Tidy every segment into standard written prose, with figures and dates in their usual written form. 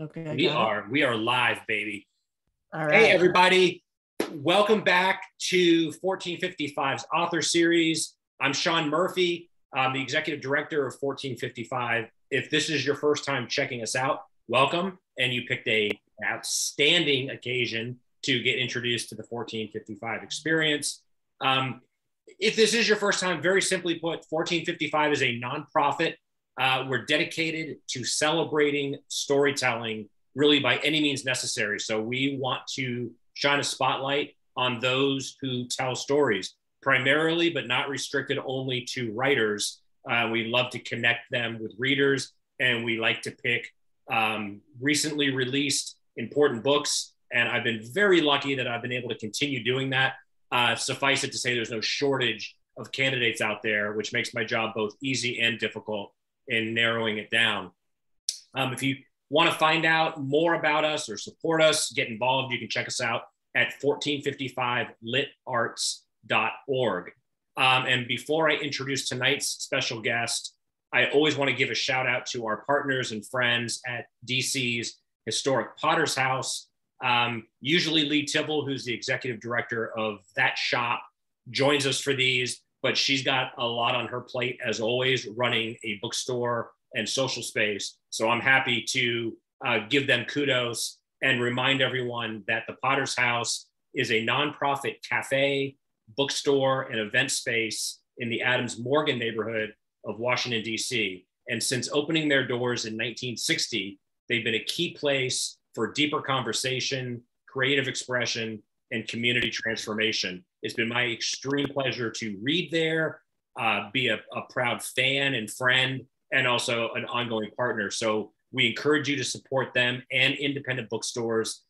Okay, I We got it. are. We are live, baby. All right. Hey, everybody. Welcome back to 1455's author series. I'm Sean Murphy. I'm the executive director of 1455. If this is your first time checking us out, welcome. And you picked an outstanding occasion to get introduced to the 1455 experience. If this is your first time, very simply put, 1455 is a nonprofit. We're dedicated to celebrating storytelling really by any means necessary. So we want to shine a spotlight on those who tell stories, primarily, but not restricted only to writers. We love to connect them with readers, and we like to pick recently released important books. And I've been very lucky that I've been able to continue doing that. Suffice it to say, there's no shortage of candidates out there, which makes my job both easy and difficult in narrowing it down. If you want to find out more about us or support us, get involved, you can check us out at 1455litarts.org. And before I introduce tonight's special guest, I always want to give a shout out to our partners and friends at DC's historic Potter's House. Usually Lee Tibble, who's the executive director of that shop, joins us for these, but she's got a lot on her plate, as always, running a bookstore and social space. So I'm happy to give them kudos and remind everyone that the Potter's House is a nonprofit cafe, bookstore, and event space in the Adams Morgan neighborhood of Washington, D.C. And since opening their doors in 1960, they've been a key place for deeper conversation, creative expression, and community transformation. It's been my extreme pleasure to read there, be a proud fan and friend, and also an ongoing partner. So we encourage you to support them and independent bookstores.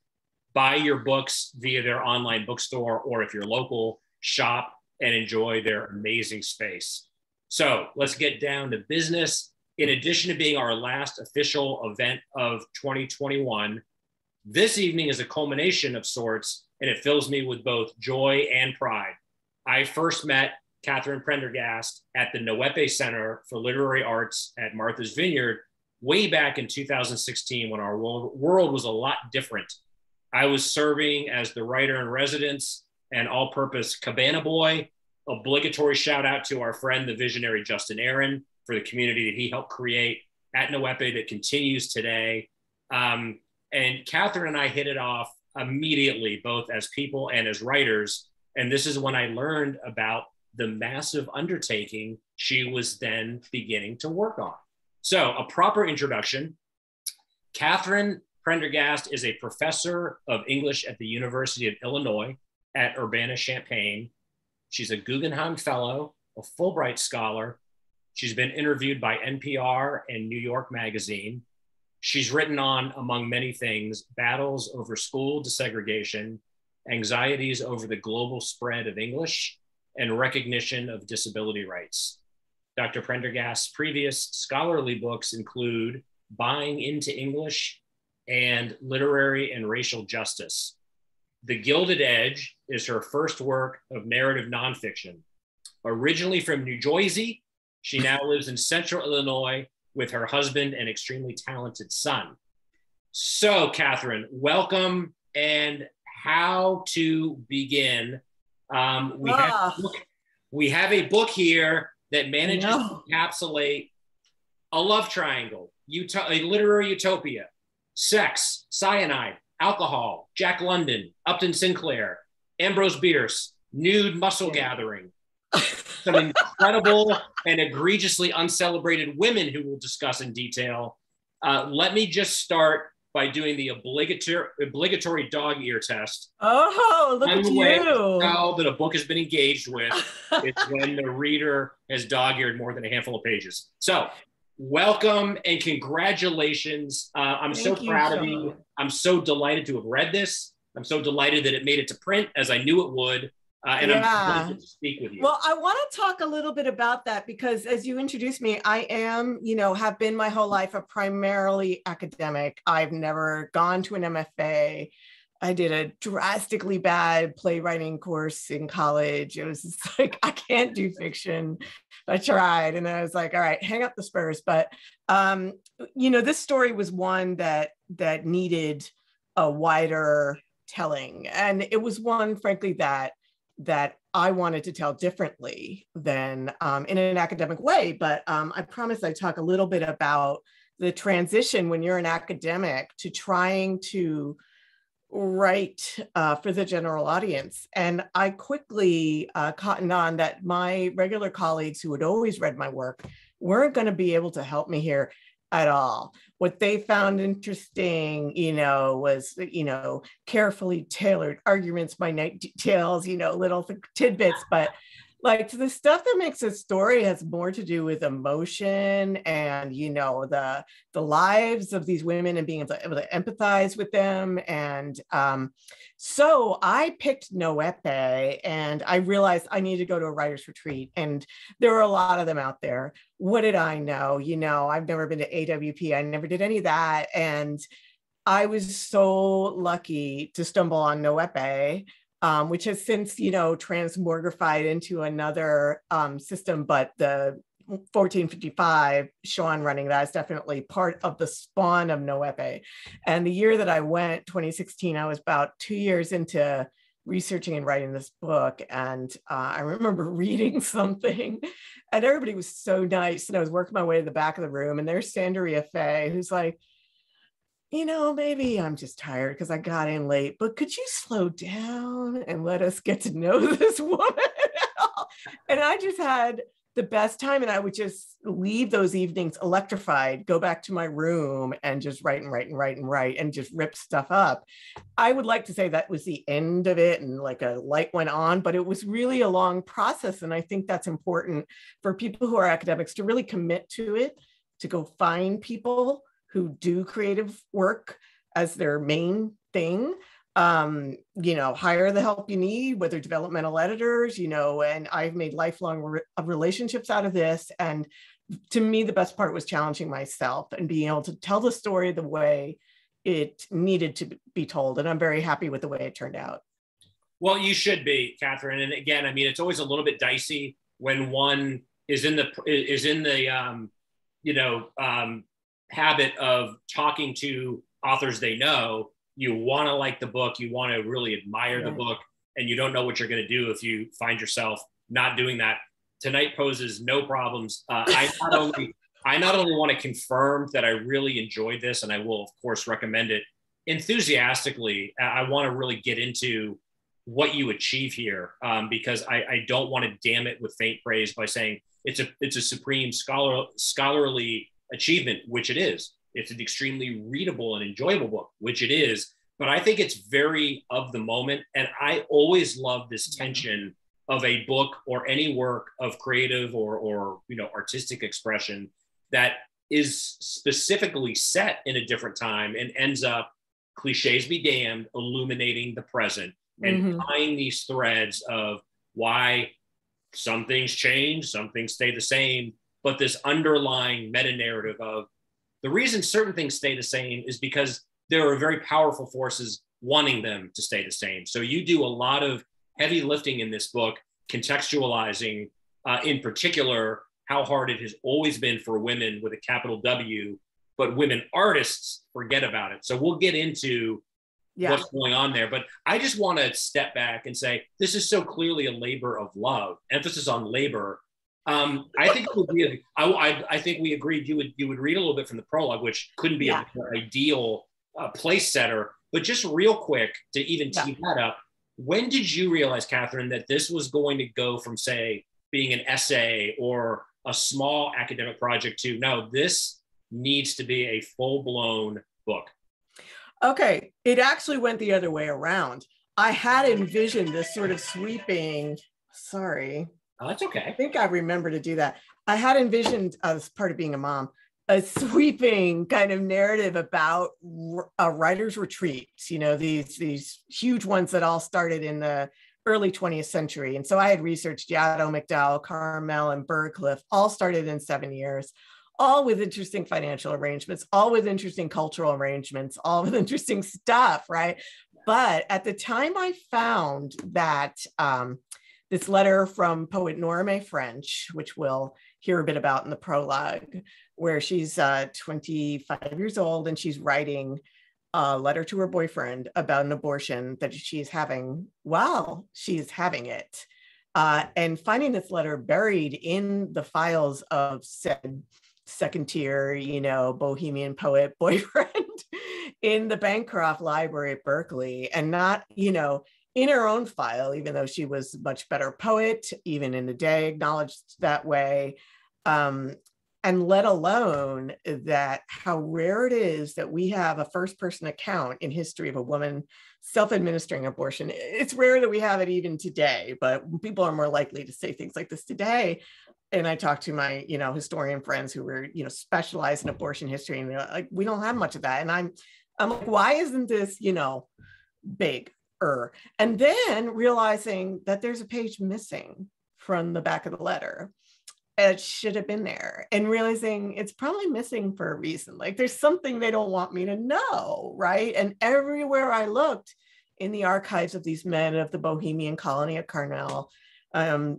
Buy your books via their online bookstore, or if you're local, shop and enjoy their amazing space. So let's get down to business. In addition to being our last official event of 2021, this evening is a culmination of sorts, and it fills me with both joy and pride. I first met Catherine Prendergast at the Noepe Center for Literary Arts at Martha's Vineyard way back in 2016, when our world was a lot different. I was serving as the writer in residence and all-purpose cabana boy. Obligatory shout out to our friend, the visionary Justin Aaron, for the community that he helped create at Noepe that continues today. And Catherine and I hit it off immediately, both as people and as writers. And this is when I learned about the massive undertaking she was then beginning to work on. So a proper introduction. Catherine Prendergast is a professor of English at the University of Illinois at Urbana-Champaign. She's a Guggenheim Fellow, a Fulbright Scholar. She's been interviewed by NPR and New York Magazine. She's written on, among many things, battles over school desegregation, anxieties over the global spread of English, and recognition of disability rights. Dr. Prendergast's previous scholarly books include Buying into English and Literary and Racial Justice. The Gilded Edge is her first work of narrative nonfiction. Originally from New Jersey, she now lives in central Illinois with her husband and extremely talented son. So, Catherine, welcome. And how to begin? We have a book here that manages to encapsulate a love triangle, a literary utopia, sex, cyanide, alcohol, Jack London, Upton Sinclair, Ambrose Bierce, nude muscle gathering, some incredible and egregiously uncelebrated women who we'll discuss in detail. Let me just start by doing the obligatory dog ear test. Oh, look at you. How that a book has been engaged with is when the reader has dog-eared more than a handful of pages. So welcome and congratulations. I'm so proud of you. I'm so delighted to have read this. I'm so delighted that it made it to print, as I knew it would. And I'm delighted to speak with you. Well, I want to talk a little bit about that because as you introduced me, I am, have been my whole life a primarily academic. I've never gone to an MFA. I did a drastically bad playwriting course in college. It was just like, I can't do fiction. I tried. And I was like, all right, hang up the Spurs. But, this story was one that that needed a wider telling. And it was one, frankly, that I wanted to tell differently than in an academic way. But I promise I talk a little bit about the transition when you're an academic to trying to write for the general audience. And I quickly cottoned on that my regular colleagues who had always read my work weren't going to be able to help me here at all. What they found interesting, was, carefully tailored arguments, minute details, little tidbits, but like the stuff that makes a story has more to do with emotion and, the lives of these women and being able to empathize with them. And so I picked Noepe and I realized I needed to go to a writer's retreat. And there were a lot of them out there. What did I know? I've never been to AWP. I never did any of that. And I was so lucky to stumble on Noepe, which has since, transmogrified into another system, but the 1455, Sean running that is definitely part of the spawn of Noepe. And the year that I went, 2016, I was about 2 years into researching and writing this book. And I remember reading something and everybody was so nice. And I was working my way to the back of the room and there's Sandaria Faye, who's like, maybe I'm just tired because I got in late, but could you slow down and let us get to know this woman? And I just had the best time. And I would just leave those evenings electrified, go back to my room and just write and just rip stuff up. I would like to say that was the end of it and like a light went on, but it was really a long process. And I think that's important for people who are academics to really commit to it, to go find people who do creative work as their main thing, hire the help you need, whether developmental editors, and I've made lifelong relationships out of this. And to me, the best part was challenging myself and being able to tell the story the way it needed to be told. And I'm very happy with the way it turned out. Well, you should be, Catherine. And again, it's always a little bit dicey when one is in the habit of talking to authors they know. You want to like the book, you want to really admire the book, and you don't know what you're going to do if you find yourself not doing that. Tonight poses no problems. I not only want to confirm that I really enjoyed this, and I will of course recommend it enthusiastically. I want to really get into what you achieve here, because I don't want to damn it with faint praise by saying it's a supreme scholarly achievement, which it is. It's an extremely readable and enjoyable book, which it is, but I think it's very of the moment. And I always love this tension of a book or any work of creative or artistic expression that is specifically set in a different time and ends up, cliches be damned, illuminating the present and tying these threads of why some things change, some things stay the same, but this underlying meta narrative of the reason certain things stay the same is because there are very powerful forces wanting them to stay the same. So you do a lot of heavy lifting in this book, contextualizing in particular how hard it has always been for women with a capital W, but women artists forget about it. So we'll get into what's going on there. But I just want to step back and say, this is so clearly a labor of love, emphasis on labor. I think we agreed you would read a little bit from the prologue, which couldn't be an ideal place setter. But just real quick to even tee that up, when did you realize, Catherine, that this was going to go from, say, being an essay or a small academic project to, no, this needs to be a full-blown book? Okay, it actually went the other way around. I had envisioned this sort of sweeping, Oh, that's okay. I think I remember to do that. I had envisioned, as part of being a mom, a sweeping kind of narrative about writers' retreats, these huge ones that all started in the early 20th century. And so I had researched Yaddo, McDowell, Carmel, and Burcliffe, all started in 7 years, all with interesting financial arrangements, all with interesting cultural arrangements, all with interesting stuff, right? But at the time I found that this letter from poet Norma French, which we'll hear a bit about in the prologue, where she's 25 years old and she's writing a letter to her boyfriend about an abortion that she's having while she's having it. And finding this letter buried in the files of said second tier, bohemian poet boyfriend in the Bancroft Library at Berkeley, and not, in her own file, even though she was a much better poet, even in the day, acknowledged that way. And let alone that how rare it is that we have a first person account in history of a woman self-administering abortion. It's rare that we have it even today, but people are more likely to say things like this today. And I talked to my, historian friends who were, specialized in abortion history, and they're like, we don't have much of that. And I'm like, why isn't this, big? And then realizing that there's a page missing from the back of the letter. It should have been there, and realizing it's probably missing for a reason. Like there's something they don't want me to know, right? And everywhere I looked in the archives of these men of the Bohemian colony at Carnell,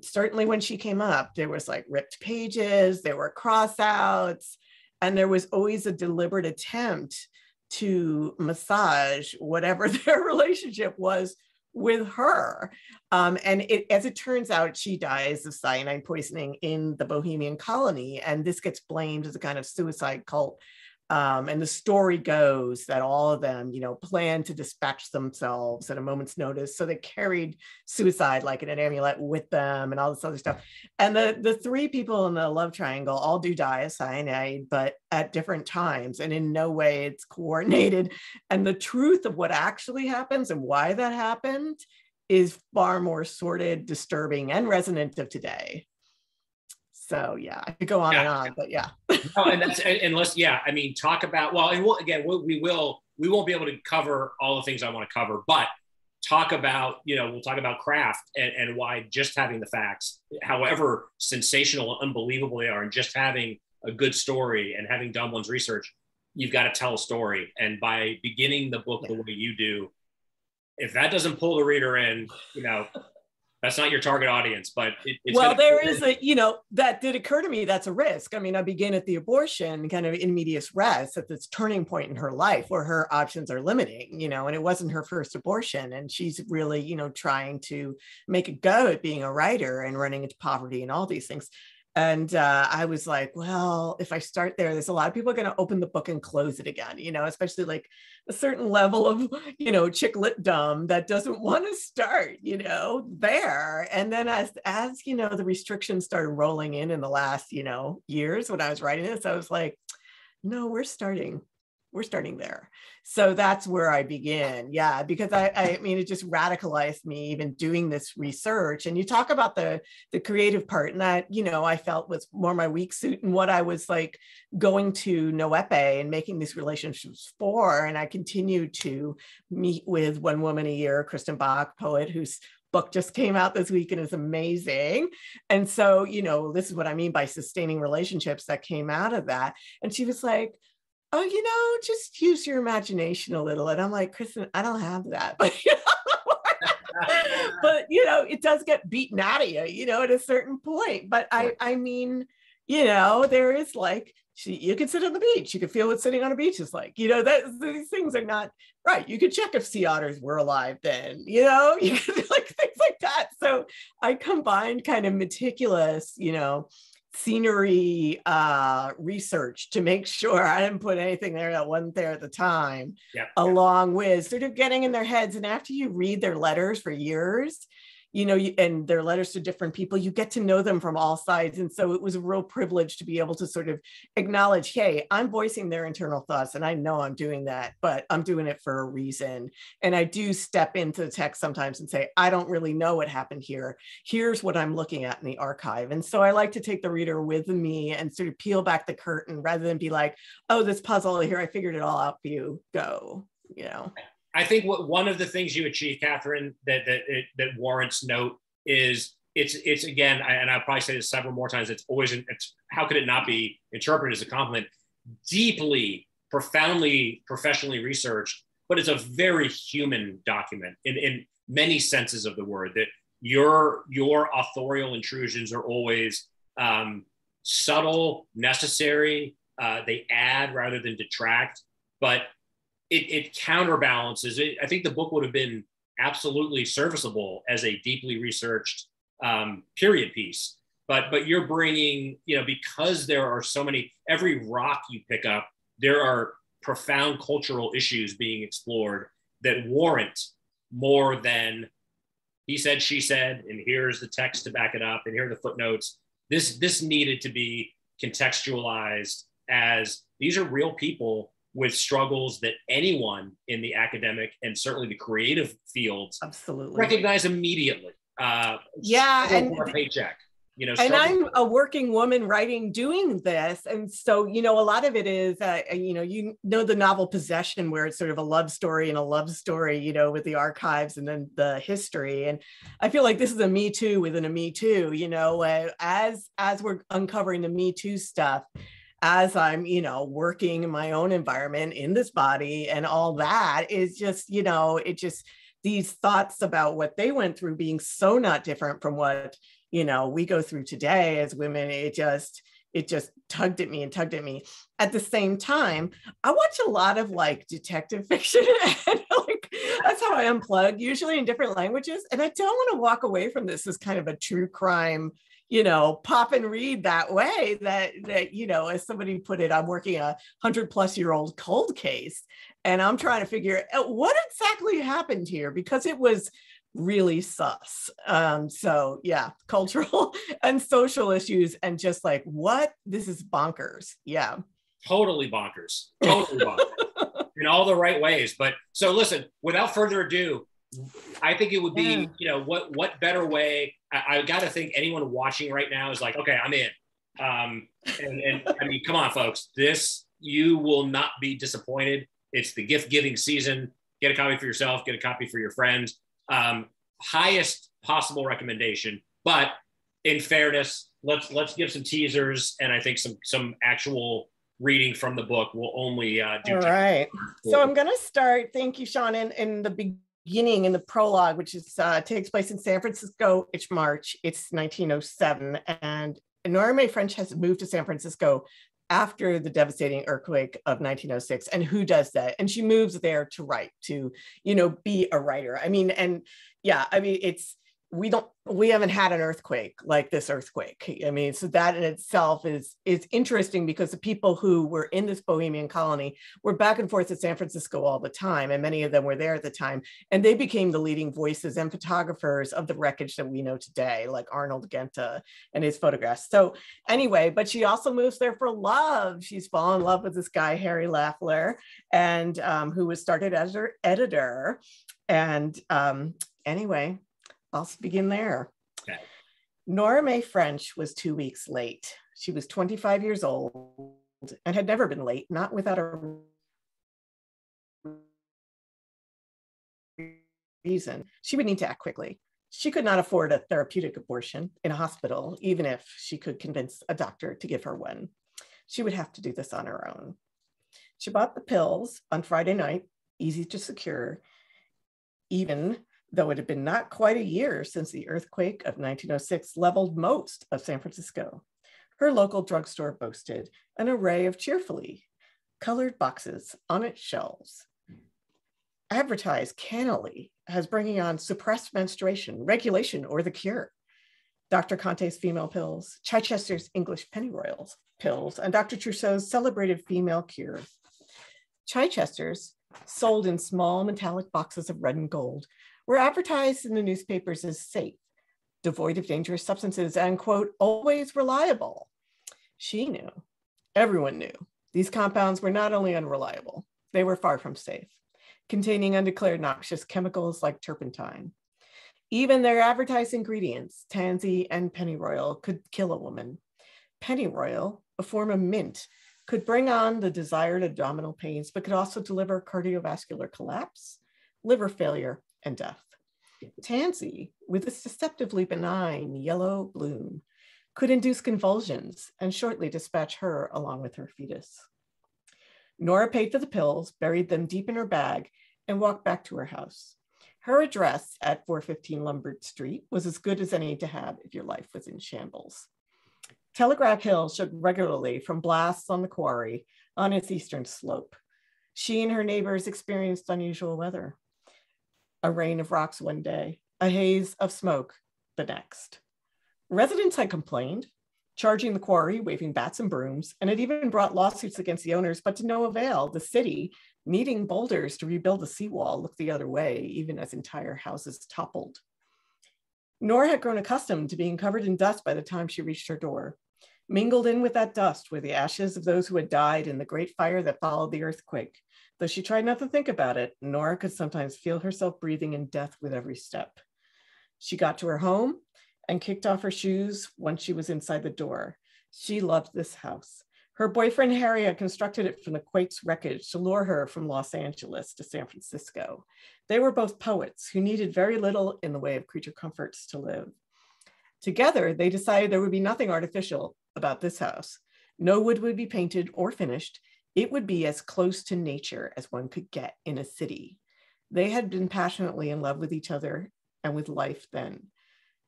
certainly when she came up, there was like ripped pages, there were crossouts, and there was always a deliberate attempt to massage whatever their relationship was with her. And as it turns out, she dies of cyanide poisoning in the Bohemian colony. And this gets blamed as a kind of suicide cult. And the story goes that all of them, planned to dispatch themselves at a moment's notice. So they carried suicide like in an amulet with them and all this other stuff. And the three people in the love triangle all do die of cyanide, but at different times, and in no way it's coordinated. And the truth of what actually happens and why that happened is far more sordid, disturbing, and resonant of today. So yeah, I could go on and on, but yeah. No, and that's, and let's, I mean, talk about, well, and we won't be able to cover all the things I want to cover, but talk about, we'll talk about craft and why just having the facts, however sensational and unbelievable they are, and just having a good story and having done one's research, you've got to tell a story. And by beginning the book the way you do, if that doesn't pull the reader in, that's not your target audience, but it's well, there is that did occur to me. That's a risk. I mean, I begin at the abortion kind of in medias res, at this turning point in her life where her options are limiting, and it wasn't her first abortion. And she's really, trying to make a go at being a writer and running into poverty and all these things. And I was like, well, if I start there, there's a lot of people going to open the book and close it again, especially like a certain level of, chick lit-dom that doesn't want to start, there. And then as the restrictions started rolling in the last, years when I was writing this, I was like, no, we're starting there. So that's where I begin. Yeah, because I mean, it just radicalized me even doing this research. And you talk about the creative part, and that, I felt was more my weak suit and what I was like going to Noepe and making these relationships for. And I continued to meet with one woman a year, Kristen Bach, poet, whose book just came out this week and is amazing. And so, this is what I mean by sustaining relationships that came out of that. And she was like, oh, just use your imagination a little. And I'm like, Kristen, I don't have that. But, but it does get beaten out of you, at a certain point. But I mean, there is like, you can sit on the beach. You can feel what sitting on a beach is like. These things are not right. You could check if sea otters were alive then, you could like things like that. So I combined kind of meticulous, scenery research to make sure I didn't put anything there that wasn't there at the time, along with sort of getting in their heads. And after you read their letters for years, and their letters to different people, you get to know them from all sides. And so it was a real privilege to be able to sort of acknowledge, hey, I'm voicing their internal thoughts, and I know I'm doing that, but I'm doing it for a reason. And I do step into the text sometimes and say, I don't really know what happened here. Here's what I'm looking at in the archive. And so I like to take the reader with me and sort of peel back the curtain rather than be like, oh, this puzzle here, I figured it all out for you, go, I think one of the things you achieve, Catherine, that warrants note is it's again, and I'll probably say this several more times. It's how could it not be interpreted as a compliment? Deeply, profoundly, professionally researched, but it's a very human document in many senses of the word. That your authorial intrusions are always subtle, necessary. They add rather than detract, but it counterbalances it. I think the book would have been absolutely serviceable as a deeply researched period piece. But you're bringing, because there are so many, every rock you pick up, there are profound cultural issues being explored that warrant more than he said, she said, and here's the text to back it up, and here are the footnotes. This needed to be contextualized as these are real people with struggles that anyone in the academic and certainly the creative fields absolutely recognize immediately. And for a paycheck. And I'm a working woman doing this. And so, a lot of it is, the novel Possession, where it's sort of a love story and a love story, with the archives and then the history. And I feel like this is a Me Too within a Me Too, as we're uncovering the Me Too stuff, as I'm, working in my own environment in this body and all that is just, these thoughts about what they went through being so not different from what we go through today as women. It just tugged at me. At the same time, I watch a lot of detective fiction and that's how I unplug, usually in different languages. And I don't want to walk away from this as kind of a true crime, pop and read that way that, as somebody put it, I'm working a 100+ year old cold case and I'm trying to figure out what exactly happened here because it was really sus. So yeah, cultural and social issues and just what? This is bonkers. Yeah. Totally bonkers. In all the right ways. But so listen, without further ado, I think it would be, what better way? I got to think anyone watching right now is like, okay, I'm in. And I mean, come on, folks, you will not be disappointed. It's the gift giving season. Get a copy for yourself, get a copy for your friends. Highest possible recommendation, but in fairness, let's give some teasers, and I think some actual reading from the book will only do. All right. So I'm going to start. Thank you, Sean. In the beginning, in the prologue, which is takes place in San Francisco. It's March. It's 1907, and Nora Mae French has moved to San Francisco after the devastating earthquake of 1906. And who does that? And she moves there to write, to, be a writer. I mean, we haven't had an earthquake like this earthquake. I mean, so that in itself is interesting because the people who were in this Bohemian colony were back and forth to San Francisco all the time. And many of them were there at the time. And they became the leading voices and photographers of the wreckage that we know today, like Arnold Genta and his photographs. So anyway, but she also moves there for love. She's fallen in love with this guy, Harry Lafler, and who was started as her editor. And anyway, I'll begin there. Okay. Nora Mae French was 2 weeks late. She was 25 years old and had never been late, not without a reason. She would need to act quickly. She could not afford a therapeutic abortion in a hospital, even if she could convince a doctor to give her one. She would have to do this on her own. She bought the pills on Friday night, easy to secure, even though it had been not quite a year since the earthquake of 1906 leveled most of San Francisco. Her local drugstore boasted an array of cheerfully colored boxes on its shelves, advertised cannily as bringing on suppressed menstruation, regulation, or the cure. Dr. Conte's female pills, Chichester's English pennyroyal pills, and Dr. Trousseau's celebrated female cure. Chichester's, sold in small metallic boxes of red and gold, were advertised in the newspapers as safe, devoid of dangerous substances, and, quote, always reliable. She knew, everyone knew, these compounds were not only unreliable, they were far from safe, containing undeclared noxious chemicals like turpentine. Even their advertised ingredients, tansy and pennyroyal, could kill a woman. Pennyroyal, a form of mint, could bring on the desired abdominal pains, but could also deliver cardiovascular collapse, liver failure, and death. Tansy, with its deceptively benign yellow bloom, could induce convulsions and shortly dispatch her along with her fetus. Nora paid for the pills, buried them deep in her bag, and walked back to her house. Her address at 415 Lombard Street was as good as any to have if your life was in shambles. Telegraph Hill shook regularly from blasts on the quarry on its eastern slope. She and her neighbors experienced unusual weather. A rain of rocks one day, a haze of smoke the next. Residents had complained, charging the quarry, waving bats and brooms, and had even brought lawsuits against the owners, but to no avail. The city, needing boulders to rebuild the seawall, looked the other way, even as entire houses toppled. Nora had grown accustomed to being covered in dust by the time she reached her door. Mingled in with that dust were the ashes of those who had died in the great fire that followed the earthquake. Though she tried not to think about it, Nora could sometimes feel herself breathing in death with every step. She got to her home and kicked off her shoes once she was inside the door. She loved this house. Her boyfriend Harry had constructed it from the quake's wreckage to lure her from Los Angeles to San Francisco. They were both poets who needed very little in the way of creature comforts to live. Together, they decided there would be nothing artificial about this house. No wood would be painted or finished. It would be as close to nature as one could get in a city. They had been passionately in love with each other and with life then.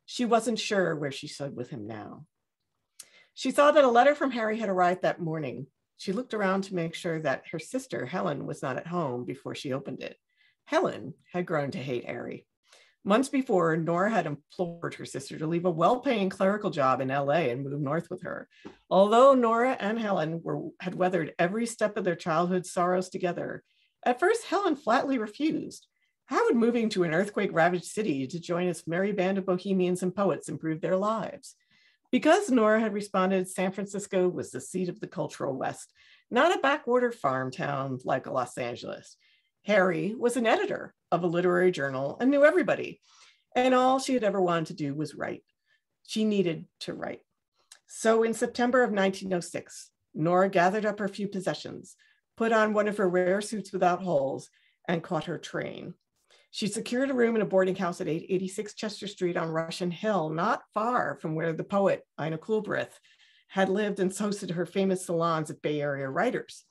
She wasn't sure where she stood with him now. She saw that a letter from Harry had arrived that morning. She looked around to make sure that her sister, Helen, was not at home before she opened it. Helen had grown to hate Harry. Months before, Nora had implored her sister to leave a well-paying clerical job in LA and move north with her. Although Nora and Helen had weathered every step of their childhood sorrows together, at first Helen flatly refused. How would moving to an earthquake-ravaged city to join its merry band of bohemians and poets improve their lives? Because Nora had responded, San Francisco was the seat of the cultural West, not a backwater farm town like Los Angeles. Harry was an editor of a literary journal and knew everybody. And all she had ever wanted to do was write. She needed to write. So in September of 1906, Nora gathered up her few possessions, put on one of her rare suits without holes, and caught her train. She secured a room in a boarding house at 886 Chester Street on Russian Hill, not far from where the poet Ina Coolbrith had lived and hosted her famous salons of Bay Area writers.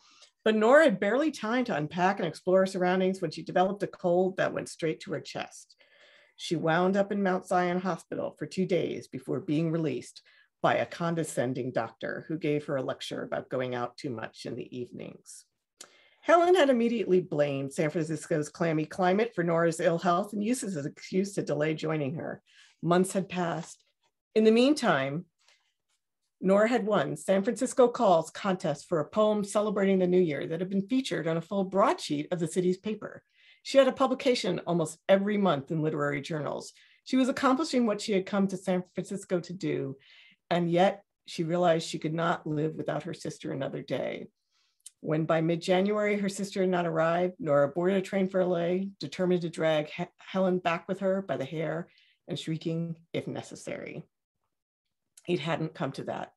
But Nora had barely time to unpack and explore her surroundings when she developed a cold that went straight to her chest. She wound up in Mount Zion Hospital for 2 days before being released by a condescending doctor who gave her a lecture about going out too much in the evenings. Helen had immediately blamed San Francisco's clammy climate for Nora's ill health and used it as an excuse to delay joining her. Months had passed. In the meantime, Nora had won San Francisco Calls contest for a poem celebrating the new year that had been featured on a full broadsheet of the city's paper. She had a publication almost every month in literary journals. She was accomplishing what she had come to San Francisco to do, and yet she realized she could not live without her sister another day. When by mid-January her sister had not arrived, Nora boarded a train for LA, determined to drag Helen back with her by the hair and shrieking if necessary. It hadn't come to that.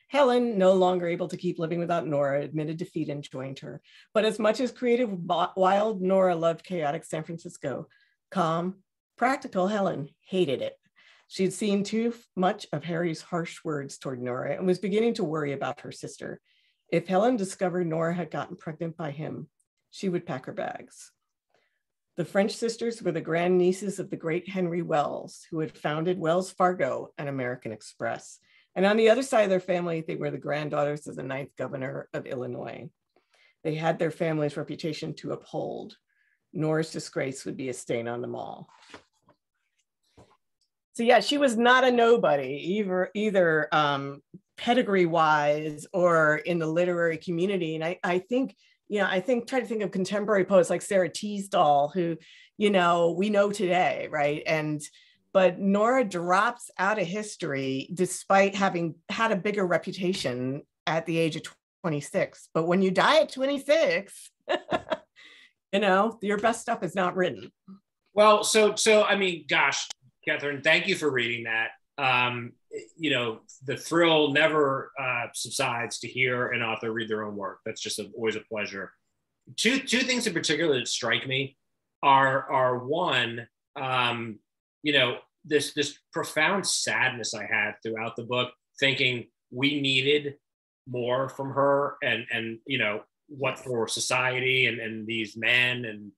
Helen, no longer able to keep living without Nora, admitted defeat and joined her. But as much as creative, wild Nora loved chaotic San Francisco, calm, practical Helen hated it. She had seen too much of Harry's harsh words toward Nora and was beginning to worry about her sister. If Helen discovered Nora had gotten pregnant by him, she would pack her bags. The French sisters were the grandnieces of the great Henry Wells, who had founded Wells Fargo and American Express. And on the other side of their family, they were the granddaughters of the 9th governor of Illinois. They had their family's reputation to uphold. Nora's disgrace would be a stain on them all. So yeah, she was not a nobody, either pedigree-wise or in the literary community. And I think, try to think of contemporary poets like Sarah Teasdale, who, we know today, right? But Nora drops out of history despite having had a bigger reputation at the age of 26. But when you die at 26, your best stuff is not written. Well, so I mean, gosh, Catherine, thank you for reading that. The thrill never subsides to hear an author read their own work. That's just always a pleasure. Two things in particular that strike me are one, this profound sadness I had throughout the book, thinking we needed more from her, and what for society and these men and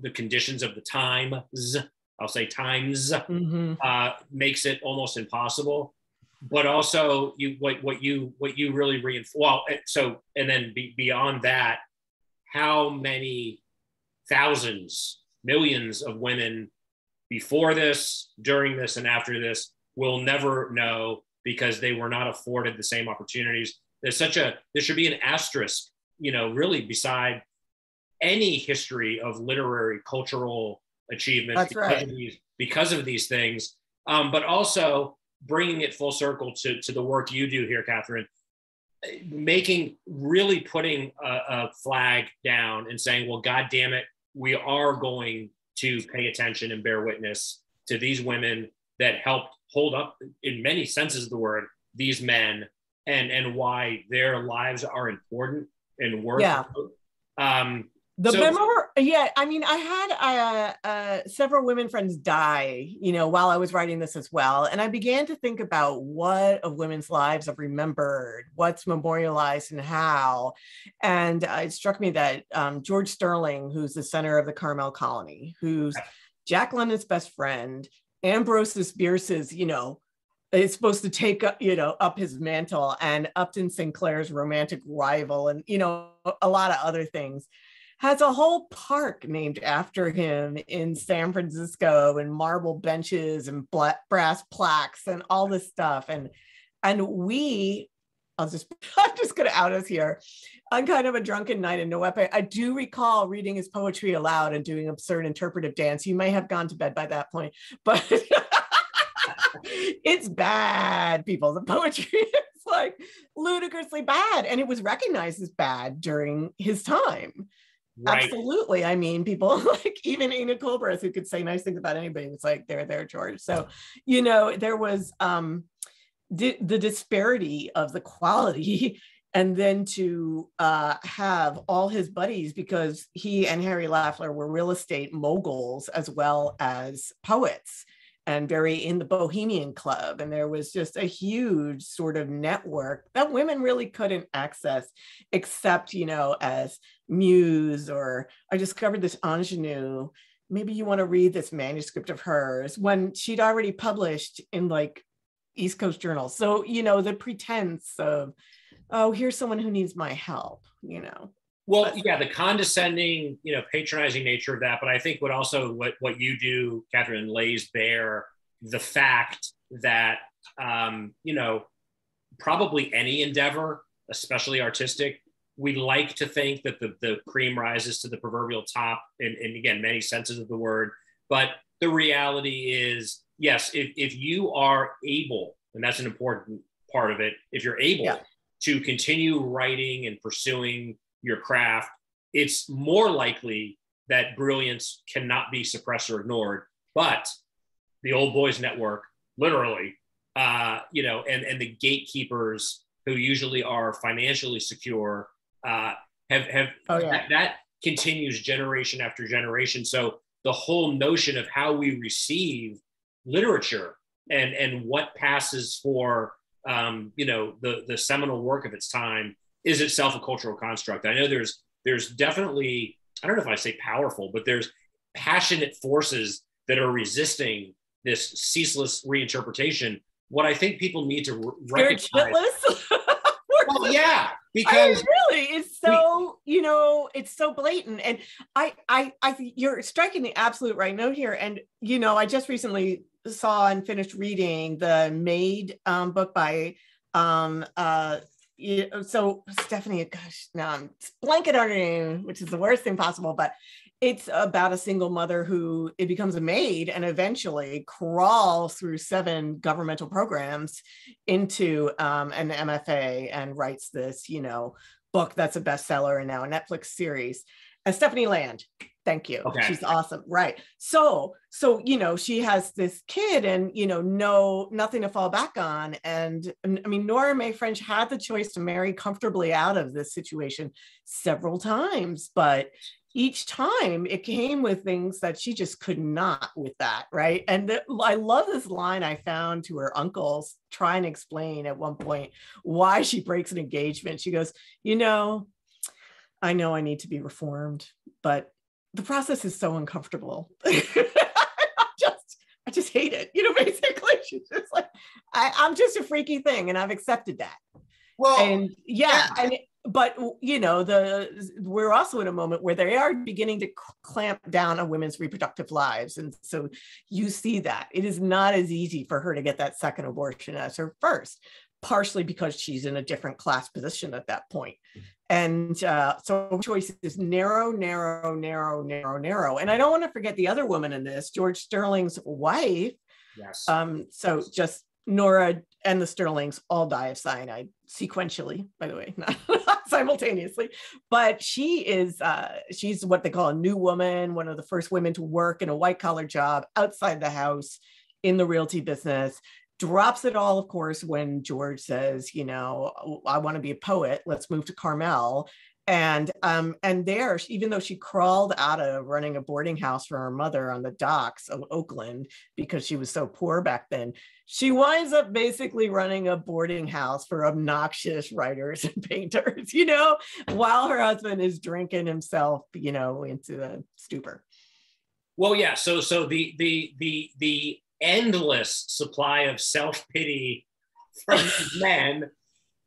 the conditions of the times. I'll say times makes it almost impossible. But also what you really reinforce. Well, so and then beyond that, how many thousands, millions of women before this, during this, and after this will never know because they were not afforded the same opportunities. There should be an asterisk, really beside any history of literary, cultural achievements because of these things. But also bringing it full circle to the work you do here, Catherine, putting a flag down and saying, well, God damn it, we are going to pay attention and bear witness to these women that helped hold up, in many senses of the word, these men, and why their lives are important and worth. I mean, I had several women friends die, while I was writing this as well. And I began to think about what of women's lives I've remembered, what's memorialized and how. And it struck me that George Sterling, who's the center of the Carmel colony, who's Jack London's best friend, Ambrose Bierce's, is supposed to take up his mantle, and Upton Sinclair's romantic rival, and a lot of other things, has a whole park named after him in San Francisco, and marble benches and brass plaques and all this stuff. And I'm just going to out us here. On kind of a drunken night in Noepe, I do recall reading his poetry aloud and doing absurd interpretive dance. You may have gone to bed by that point, but it's bad, people. The poetry is like ludicrously bad, and it was recognized as bad during his time. Right. Absolutely. I mean, people like even Enid Colbreth, who could say nice things about anybody, was like, there, George. So, there was the disparity of the quality, and then to have all his buddies, because he and Harry Lafler were real estate moguls as well as poets, and very in the Bohemian Club. And there was just a huge sort of network that women really couldn't access, except, as muse, or I discovered this ingenue. Maybe you want to read this manuscript of hers, when she'd already published in like East Coast journals. So, the pretense of, oh, here's someone who needs my help, Well, yeah, the condescending, patronizing nature of that. But I think what you do, Catherine, lays bare the fact that, probably any endeavor, especially artistic, we like to think that the cream rises to the proverbial top, in again, many senses of the word. But the reality is, yes, if you are able, and that's an important part of it, if you're able to continue writing and pursuing your craft, it's more likely that brilliance cannot be suppressed or ignored. But the old boys network, literally, and the gatekeepers who usually are financially secure, that continues generation after generation. So the whole notion of how we receive literature and what passes for the seminal work of its time is itself a cultural construct. I know there's definitely, I don't know if I say powerful, but there's passionate forces that are resisting this ceaseless reinterpretation. What I think people need to recognize. Well, yeah, because really, it's so it's so blatant, and I you're striking the absolute right note here. And I just recently saw and finished reading the Maid book by so Stephanie, gosh, now I'm blanking on her name, which is the worst thing possible, but it's about a single mother who becomes a maid and eventually crawls through 7 governmental programs into an MFA and writes this, book that's a bestseller and now a Netflix series. And Stephanie Land, thank you. Okay. She's awesome. Right. So, she has this kid and, nothing to fall back on. And I mean, Nora Mae French had the choice to marry comfortably out of this situation several times, but each time it came with things that she just could not with that. Right. And I love this line I found to her uncles trying to explain at one point why she breaks an engagement. She goes, I know I need to be reformed, but the process is so uncomfortable. I just hate it. Basically, she's just like, I'm just a freaky thing, and I've accepted that. Well, and but you know, we're also in a moment where they are beginning to clamp down on women's reproductive lives, and so you see that it is not as easy for her to get that second abortion as her first, partially because she's in a different class position at that point. And so choice is narrow, narrow, narrow, narrow, narrow. And I don't want to forget the other woman in this, George Sterling's wife. Yes. So just Nora and the Sterlings all die of cyanide sequentially, by the way, not simultaneously. But she's what they call a new woman, one of the first women to work in a white collar job outside the house in the realty business. Drops it all, of course, when George says, you know, I want to be a poet, let's move to Carmel. And there, even though she crawled out of running a boarding house for her mother on the docks of Oakland because she was so poor back then, she winds up basically running a boarding house for obnoxious writers and painters, you know, while her husband is drinking himself, you know, into the stupor. Well, yeah. So the endless supply of self-pity from these men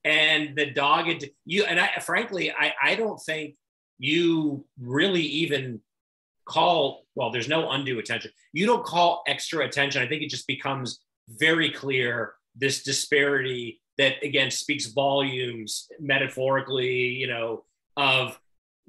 and the dogged you. And I don't think you really even call, well, there's no undue attention. You don't call extra attention. I think it just becomes very clear, this disparity that, again, speaks volumes metaphorically, you know, of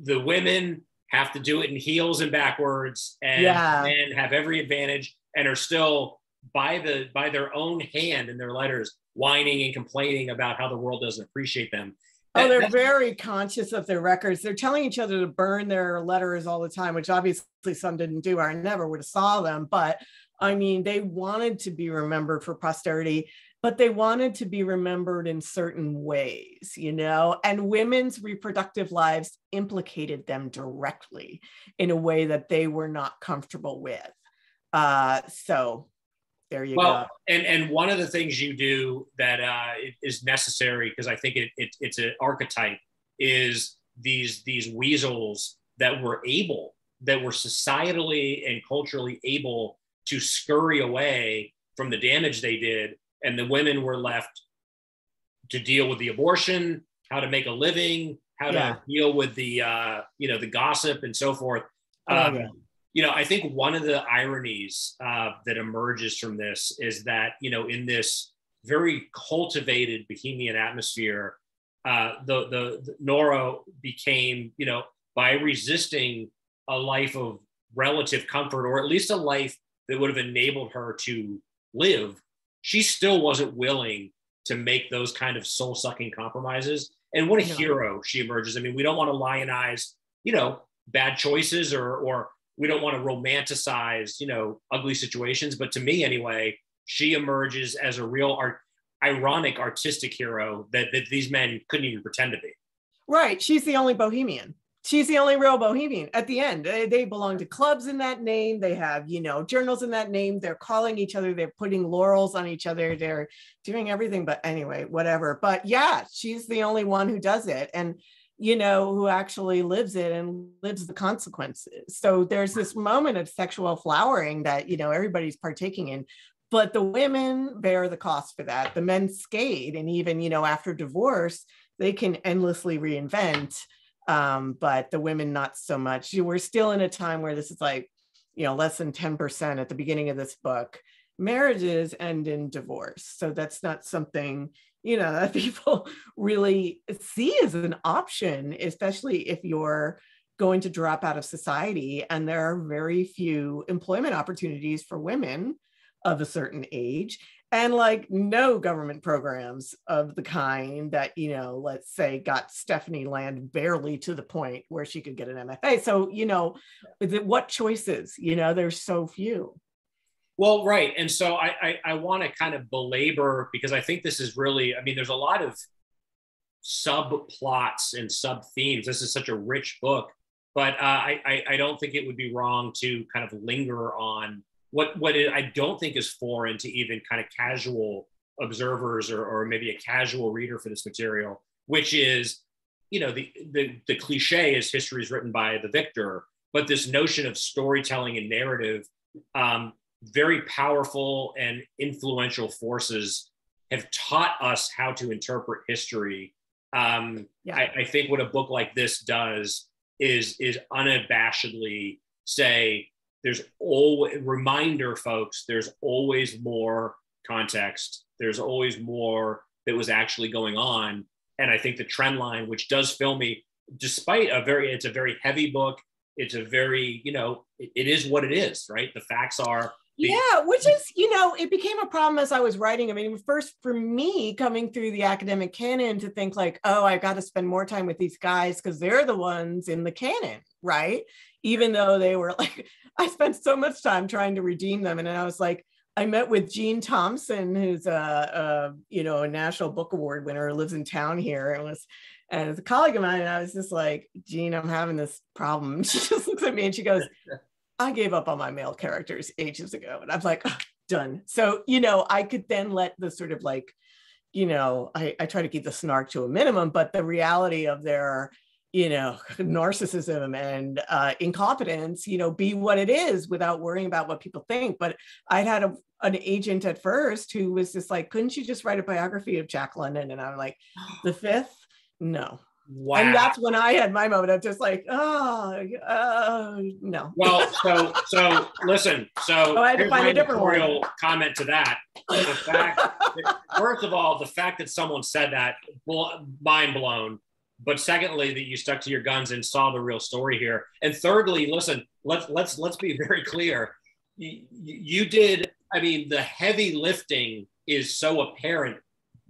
the women have to do it in heels and backwards, and men have every advantage and are still by their own hand in their letters whining and complaining about how the world doesn't appreciate them. They're very conscious of their records. They're telling each other to burn their letters all the time, which obviously some didn't do. I never would have saw them, but I mean, they wanted to be remembered for posterity, but they wanted to be remembered in certain ways, you know, and women's reproductive lives implicated them directly in a way that they were not comfortable with. So there you go. And one of the things you do that is necessary, because I think it's an archetype, is these weasels that were societally and culturally able to scurry away from the damage they did, and the women were left to deal with the abortion, how to make a living, how to deal with the the gossip and so forth. You know, I think one of the ironies that emerges from this is that, you know, in this very cultivated bohemian atmosphere, the Nora became, you know, by resisting a life of relative comfort, or at least a life that would have enabled her to live, she still wasn't willing to make those kind of soul-sucking compromises. And what a hero she emerges. I mean, we don't want to lionize, you know, bad choices, or we don't want to romanticize, you know, ugly situations. But to me, anyway, she emerges as a real ironic artistic hero that these men couldn't even pretend to be. Right. She's the only bohemian. She's the only real bohemian at the end. They belong to clubs in that name. They have, you know, journals in that name. They're calling each other. They're putting laurels on each other. They're doing everything. But anyway, whatever. But yeah, she's the only one who does it. And, you know, who actually lives it and lives the consequences. So there's this moment of sexual flowering that, you know, everybody's partaking in. But the women bear the cost for that. The men skate. And even, you know, after divorce, they can endlessly reinvent. But the women, not so much. We're still in a time where this is like, you know, less than 10% at the beginning of this book. Marriages end in divorce. So that's not something, you know, that people really see as an option, especially if you're going to drop out of society. And there are very few employment opportunities for women of a certain age, and like no government programs of the kind that, you know, let's say got Stephanie Land barely to the point where she could get an MFA. So, you know, what choices, you know, there's so few. Well, right. And so I want to kind of belabor, because I think this is really, I mean, there's a lot of subplots and sub themes. This is such a rich book, but I don't think it would be wrong to kind of linger on I don't think is foreign to even kind of casual observers or maybe a casual reader for this material, which is, you know, the cliche is history is written by the victor, but this notion of storytelling and narrative, very powerful and influential forces have taught us how to interpret history I think what a book like this does is unabashedly say, there's always, reminder folks, there's always more context. There's always more that was actually going on. And I think the trend line, which does fill me, despite it's a very heavy book. It's a very, it is what it is, right? The facts are. Which is, it became a problem as I was writing. I mean, first for me coming through the academic canon to think like, oh, I got to spend more time with these guys because they're the ones in the canon, right? Even though they were like, I spent so much time trying to redeem them. And then I was like, I met with Jean Thompson, who's a National Book Award winner, lives in town here, and was a colleague of mine. And I was just like, Jean, I'm having this problem. She just looks at me and she goes, I gave up on my male characters ages ago. And I'm like, oh, done. So, I could then let the sort of like, I try to keep the snark to a minimum, but the reality of their, narcissism and incompetence, be what it is without worrying about what people think. But I'd had an agent at first who was just like, couldn't you just write a biography of Jack London? And I'm like, the fifth? No. Wow. And that's when I had my moment of just like, no. Well, so listen, so I had to find a different editorial comment to that. First of all, the fact that someone said that, mind blown. But secondly, that you stuck to your guns and saw the real story here. And thirdly, listen, let's be very clear. You did, I mean, the heavy lifting is so apparent,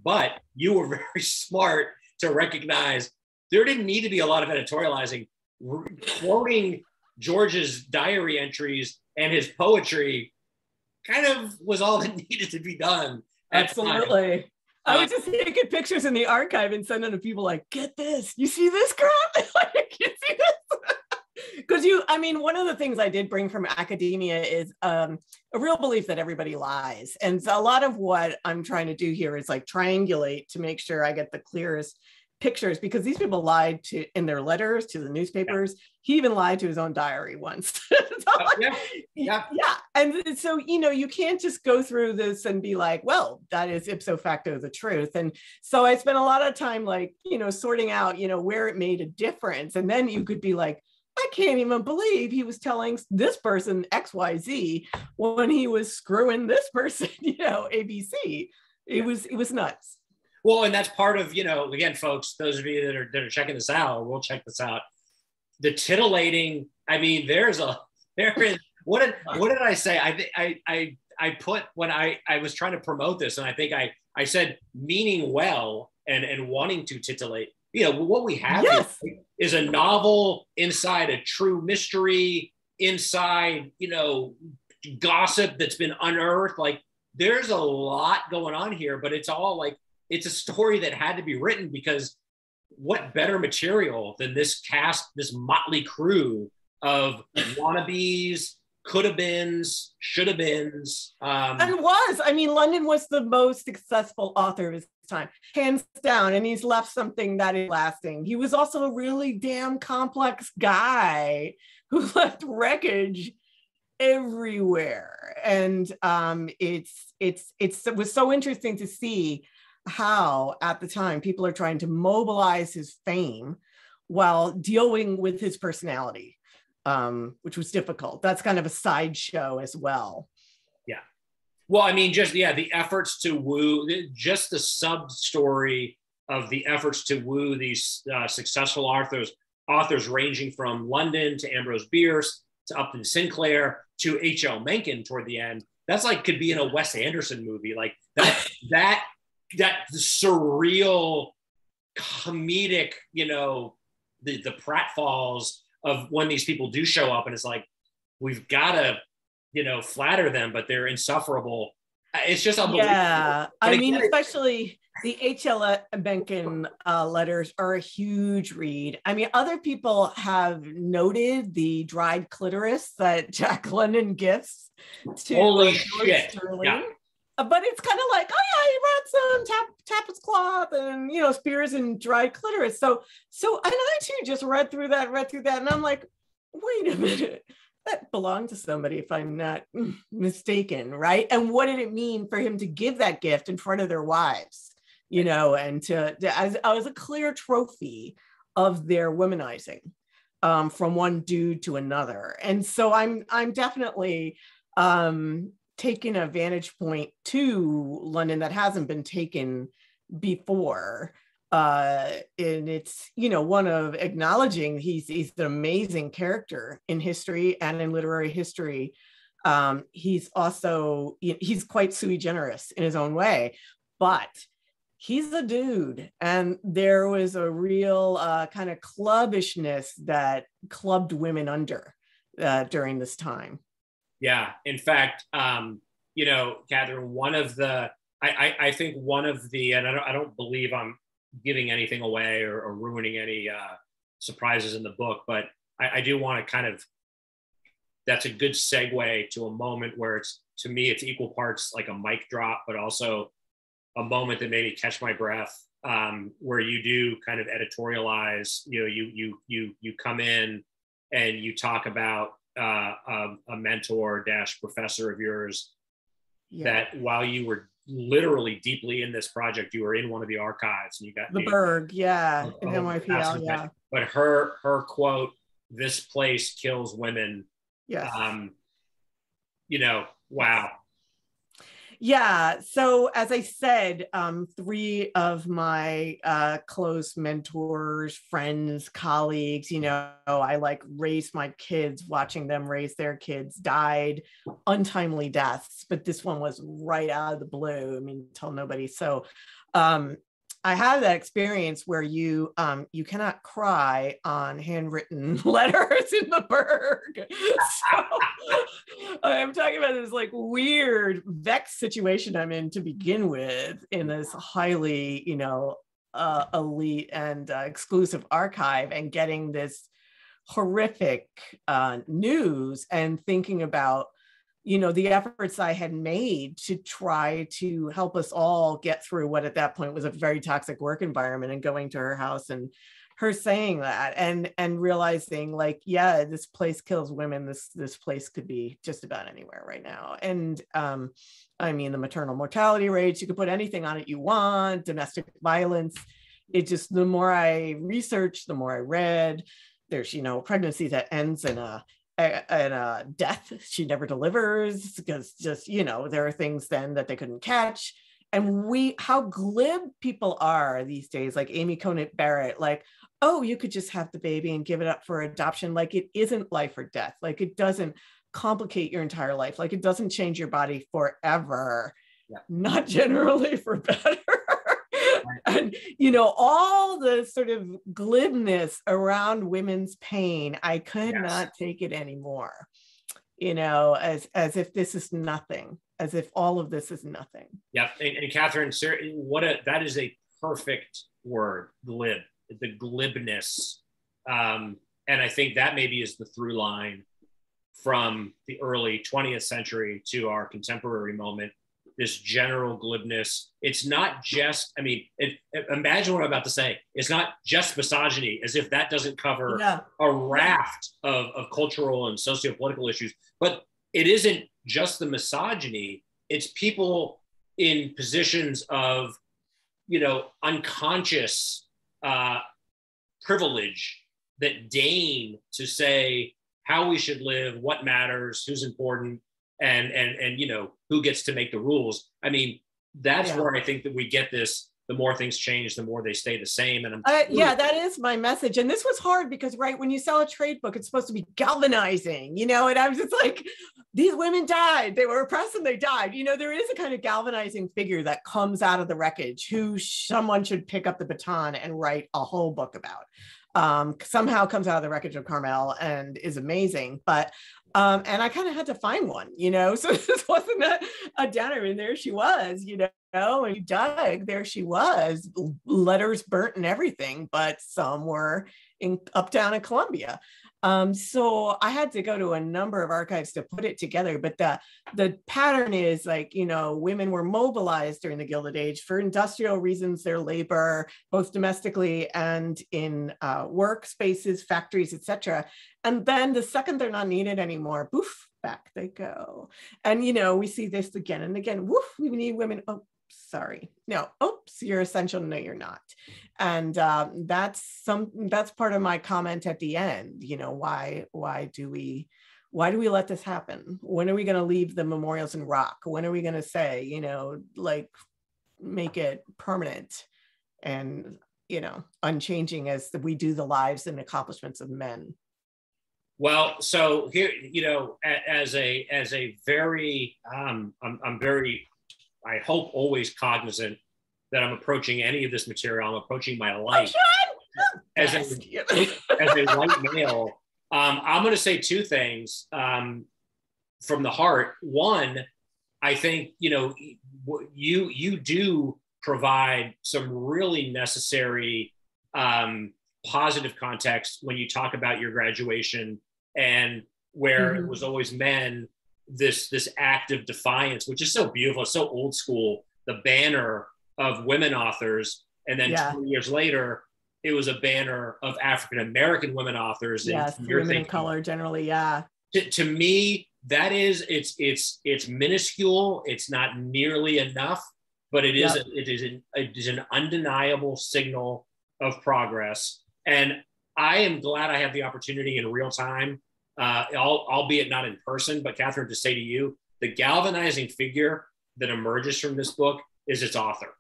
but you were very smart to recognize there didn't need to be a lot of editorializing. Quoting George's diary entries and his poetry kind of was all that needed to be done. Absolutely. I would just take pictures in the archive and send them to people like, get this, you see this crap? Like, you see this? Because one of the things I did bring from academia is a real belief that everybody lies. And so a lot of what I'm trying to do here is like triangulate to make sure I get the clearest pictures, because these people lied in their letters to the newspapers. Yeah. He even lied to his own diary once. Yeah. And so, you can't just go through this and be like, well, that is ipso facto the truth. And so I spent a lot of time like, sorting out, where it made a difference. And then you could be like, I can't even believe he was telling this person XYZ when he was screwing this person, ABC. It was nuts. Well, and that's part of, again, folks, those of you that are checking this out, or will check this out, the titillating, I mean, there is, what did I say? I put, when I was trying to promote this, and I think I said meaning well and wanting to titillate, what we have is a novel inside a true mystery, inside, gossip that's been unearthed. Like there's a lot going on here, but it's all like, it's a story that had to be written, because what better material than this cast, this motley crew of wannabes, could-have beens, should-have beens. And was. I mean, London was the most successful author of his time, hands down, and he's left something that is lasting. He was also a really damn complex guy who left wreckage everywhere. And it was so interesting to see how at the time people are trying to mobilize his fame while dealing with his personality, which was difficult. That's kind of a sideshow as well. Yeah. Well, I mean, just, the efforts to woo, just the sub-story of the efforts to woo these successful authors ranging from London to Ambrose Bierce to Upton Sinclair to H.L. Mencken toward the end. That's like, could be in a Wes Anderson movie. Like that surreal comedic, the pratfalls of when these people do show up, and it's like, we've got to, flatter them, but they're insufferable. It's just unbelievable. Yeah, I mean, especially the H.L. Mencken letters are a huge read. I mean, other people have noted the dried clitoris that Jack London gifts to George Sterling. Yeah. But it's kind of like, he brought some tapestry cloth and, spears and dried clitoris. So, and I too just read through that, and I'm like, wait a minute, that belonged to somebody if I'm not mistaken, right? And what did it mean for him to give that gift in front of their wives you know, and as a clear trophy of their womanizing from one dude to another. And so I'm definitely taking a vantage point to London that hasn't been taken before. And it's, you know, one of acknowledging he's an amazing character in history and in literary history. He's also, he's quite sui generis in his own way, but he's a dude. And there was a real kind of clubbishness that clubbed women under during this time. Yeah. In fact, you know, Catherine, one of the, I think one of the, and I don't believe I'm giving anything away or ruining any surprises in the book, but I do want to kind of, that's a good segue to a moment where it's, to me, it's equal parts like a mic drop, but also a moment that made me catch my breath, where you do kind of editorialize, you know, you come in and you talk about a mentor / professor of yours, that while you were literally deeply in this project, you were in one of the archives and you got the Berg, in NYPL, yeah. But her quote, "This place kills women." Yes. You know, wow. Yeah. So as I said, 3 of my close mentors, friends, colleagues, you know, I like raised my kids, watching them raise their kids, died untimely deaths, but this one was right out of the blue. I mean, tell nobody. So I had that experience where you cannot cry on handwritten letters in the Berg. So I'm talking about this like weird, vexed situation I'm in to begin with in this highly, you know, elite and exclusive archive, and getting this horrific news and thinking about, you know, the efforts I had made to try to help us all get through what at that point was a very toxic work environment, and going to her house and her saying that and realizing like, yeah, this place kills women. This place could be just about anywhere right now. And I mean, the maternal mortality rates, you could put anything on it you want, domestic violence. It just, the more I researched, the more I read, there's, you know, pregnancy that ends in a death she never delivers, because just, you know, there are things then that they couldn't catch. And how glib people are these days, like Amy Conant Barrett, like, oh, you could just have the baby and give it up for adoption. Like it isn't life or death. Like it doesn't complicate your entire life. Like it doesn't change your body forever, not generally for better. And, you know, all the sort of glibness around women's pain, I could not take it anymore, you know, as if this is nothing, as if all of this is nothing. Yeah. And Catherine, that is a perfect word, glib, the glibness. And I think that maybe is the through line from the early 20th century to our contemporary moment. This general glibness. It's not just, I mean, imagine what I'm about to say. It's not just misogyny, as if that doesn't cover a raft of cultural and socio-political issues. But it isn't just the misogyny. It's people in positions of, you know, unconscious privilege that deign to say how we should live, what matters, who's important, and you know, who gets to make the rules. I mean, that's where I think that we get this, the more things change, the more they stay the same. And that is my message. And this was hard because, right, when you sell a trade book, it's supposed to be galvanizing, you know, and I was just like, these women died, they were oppressed and they died. You know, there is a kind of galvanizing figure that comes out of the wreckage who someone should pick up the baton and write a whole book about. Somehow comes out of the wreckage of Carmel and is amazing. But and I kind of had to find one, you know, so this wasn't a downer. I mean, there she was, you know, and you dug, there she was, letters burnt and everything, but some were in uptown in Columbia. So I had to go to a number of archives to put it together, but the pattern is like, you know, women were mobilized during the Gilded Age for industrial reasons, their labor, both domestically and in workspaces, factories, etc. And then the second they're not needed anymore, poof, back they go. And, you know, we see this again and again, woof, we need women. Oh, sorry, no, oops, you're essential, no, you're not. And that's part of my comment at the end. Why do we let this happen? When are we going to leave the memorials in rock? When are we going to say, like, make it permanent and, unchanging as we do the lives and accomplishments of men? Well, so here, as a very, I'm very, I hope, always cognizant that I'm approaching any of this material. I'm approaching my life as a white male. I'm going to say two things from the heart. One, I think, you do provide some really necessary positive context when you talk about your graduation, and where it was always men, this act of defiance, which is so beautiful, so old school, the banner of women authors. And then 20 years later, it was a banner of African-American women authors. Yes, women of color generally, yeah. To me, that is, it's minuscule. It's not nearly enough, but it is an undeniable signal of progress. And I am glad I have the opportunity in real time, albeit not in person, but Catherine, to say to you, the galvanizing figure that emerges from this book is its author.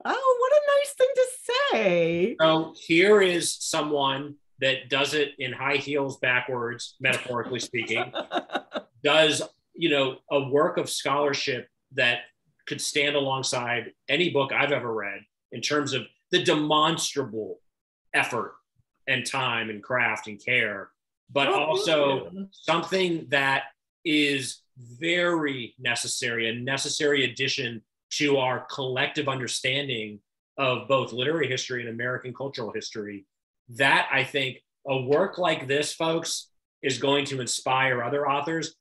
Oh, what a nice thing to say. So here is someone that does it in high heels backwards, metaphorically speaking, does, a work of scholarship that could stand alongside any book I've ever read in terms of the demonstrable effort and time and craft and care, but also something that is very necessary, a necessary addition to our collective understanding of both literary history and American cultural history. That, I think, a work like this, folks, is going to inspire other authors,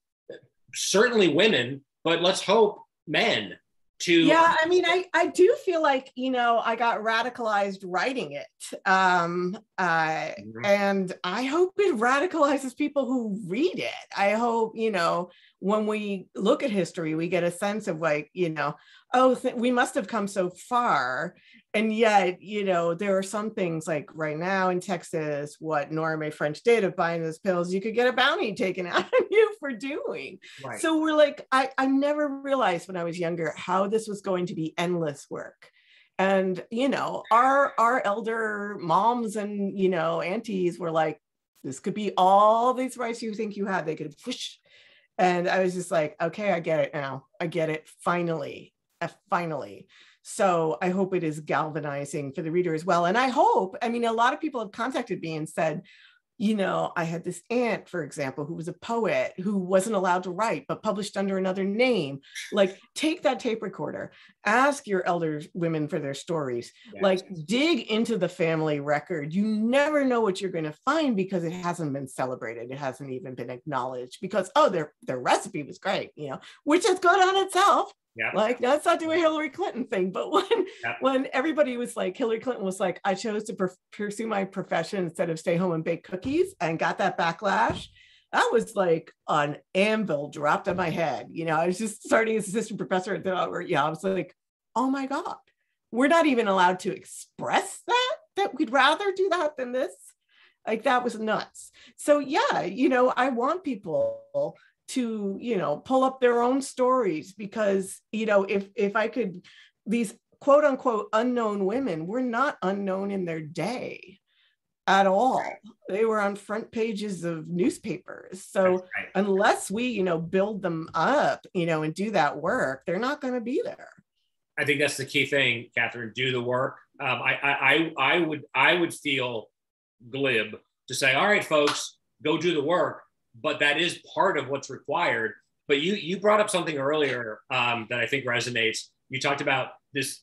certainly women, but let's hope men to. Yeah, I mean, I do feel like, I got radicalized writing it. And I hope it radicalizes people who read it. I hope, when we look at history, we get a sense of like, we must have come so far. And yet, there are some things like right now in Texas, what Nora Mae French did of buying those pills, you could get a bounty taken out of you for doing. Right. So we're like, I never realized when I was younger how this was going to be endless work. And, our elder moms and, aunties were like, this could be all these rights you think you have. They could whoosh. And I was just like, okay, I get it now. I get it. Finally. So I hope it is galvanizing for the reader as well. And I hope, a lot of people have contacted me and said, I had this aunt, for example, who was a poet who wasn't allowed to write, but published under another name. Like, take that tape recorder, ask your elder women for their stories, like dig into the family record. You never know what you're going to find because it hasn't been celebrated. It hasn't even been acknowledged because, their recipe was great, which is good on itself. Yeah. Like, let's not do a Hillary Clinton thing. But when everybody was like, Hillary Clinton was like, I chose to pursue my profession instead of stay home and bake cookies, and got that backlash, that was like an anvil dropped on my head. I was just starting as assistant professor at I was like, oh my God, we're not even allowed to express that we'd rather do that than this. Like, that was nuts. So yeah, I want people to, pull up their own stories, because, if I could, these quote unquote unknown women were not unknown in their day at all. They were on front pages of newspapers. So unless we, build them up, and do that work, they're not going to be there. I think that's the key thing, Catherine. Do the work. I would feel glib to say, all right, folks, go do the work. But that is part of what's required. But you brought up something earlier that I think resonates. You talked about this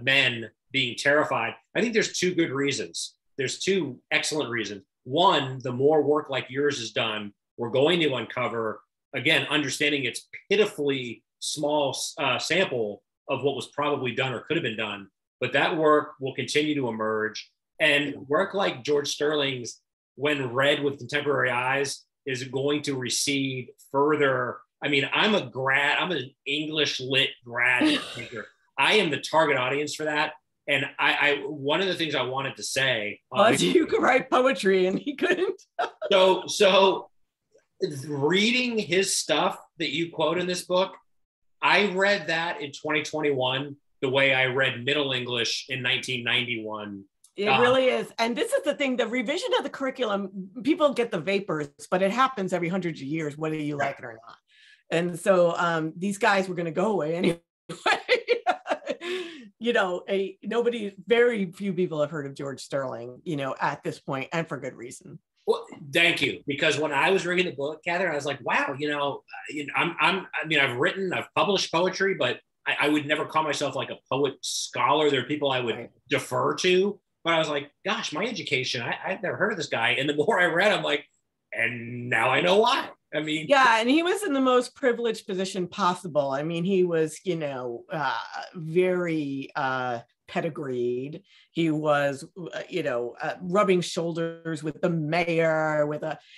men being terrified. I think there's two good reasons. There's two excellent reasons. One, the more work like yours is done, we're going to uncover, again, understanding its pitifully small sample of what was probably done or could have been done. But that work will continue to emerge. And work like George Sterling's, when read with contemporary eyes, is going to recede further. I'm an English lit grad thinker. I am the target audience for that. And I one of the things I wanted to say, you could write poetry and he couldn't. so reading his stuff that you quote in this book, I read that in 2021 the way I read Middle English in 1991. It really is. And this is the thing, the revision of the curriculum, people get the vapors, but it happens every hundreds of years, whether you like it or not. And so these guys were going to go away anyway. Very few people have heard of George Sterling, at this point, and for good reason. Well, thank you. Because when I was reading the book, Catherine, I was like, wow, I've published poetry, but I would never call myself like a poet scholar. There are people I would defer to, but I was like, gosh, my education, I've never heard of this guy. And the more I read, I'm like, and now I know why. I mean, yeah, and he was in the most privileged position possible. I mean, he was, very pedigreed. He was, rubbing shoulders with the mayor.